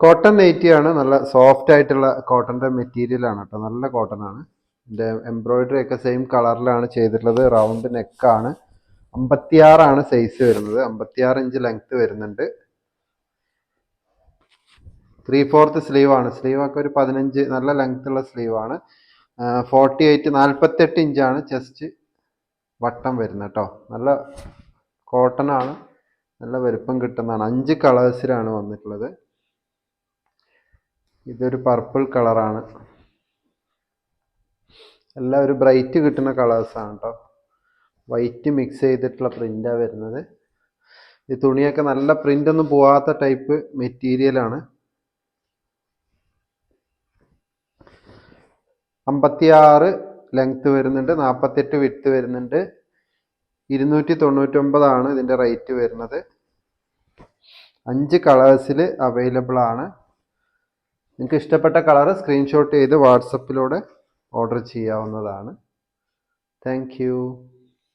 Cotton nightie ആണ്. നല്ല soft ആയിട്ടുള്ള കോട്ടൻ്റെ മെറ്റീരിയൽ ആണ് കേട്ടോ. നല്ല കോട്ടൺ ആണ്. ഇതിൻ്റെ എംബ്രോയിഡറി ഒക്കെ സെയിം കളറിലാണ് ചെയ്തിട്ടുള്ളത്. റൗണ്ട് നെക്കാണ്. 56 സൈസ് വരുന്നത്. 56 ഇഞ്ച് ലെങ്ത് വരുന്നുണ്ട്. 3/4 സ്ലീവ് ആണ്. സ്ലീവ് ഒക്കെ ഒരു 15, നല്ല ലെങ്ത് ഉള്ള സ്ലീവ് ആണ്. 48 ഇഞ്ചാണ് ചെസ്റ്റ് വട്ടം വരുന്നത് കേട്ടോ. നല്ല കോട്ടൺ ആണ്. നല്ല വലുപ്പം കിട്ടുന്നതാണ്. 5 കളേഴ്സിലാണ് വന്നിട്ടുള്ളത്. ഇതൊരു പർപ്പിൾ കളറാണ്. എല്ലാം ഒരു ബ്രൈറ്റ് കിട്ടുന്ന കളേഴ്സാണ് കേട്ടോ. വൈറ്റ് മിക്സ് ചെയ്തിട്ടുള്ള പ്രിൻ്റാണ് വരുന്നത്. ഈ തുണിയൊക്കെ നല്ല പ്രിൻ്റ് ഒന്നും പോവാത്ത ടൈപ്പ് മെറ്റീരിയലാണ്. 56 ലെങ്ത് വരുന്നുണ്ട്. 48 വിഡ്ത്ത് വരുന്നുണ്ട്. 299 ഇതിൻ്റെ റേറ്റ് വരുന്നത്. 5 കളേഴ്സിൽ അവൈലബിൾ ആണ്. നിങ്ങൾക്ക് ഇഷ്ടപ്പെട്ട കളർ സ്ക്രീൻഷോട്ട് ചെയ്ത് വാട്സപ്പിലൂടെ ഓർഡർ ചെയ്യാവുന്നതാണ്. Thank you.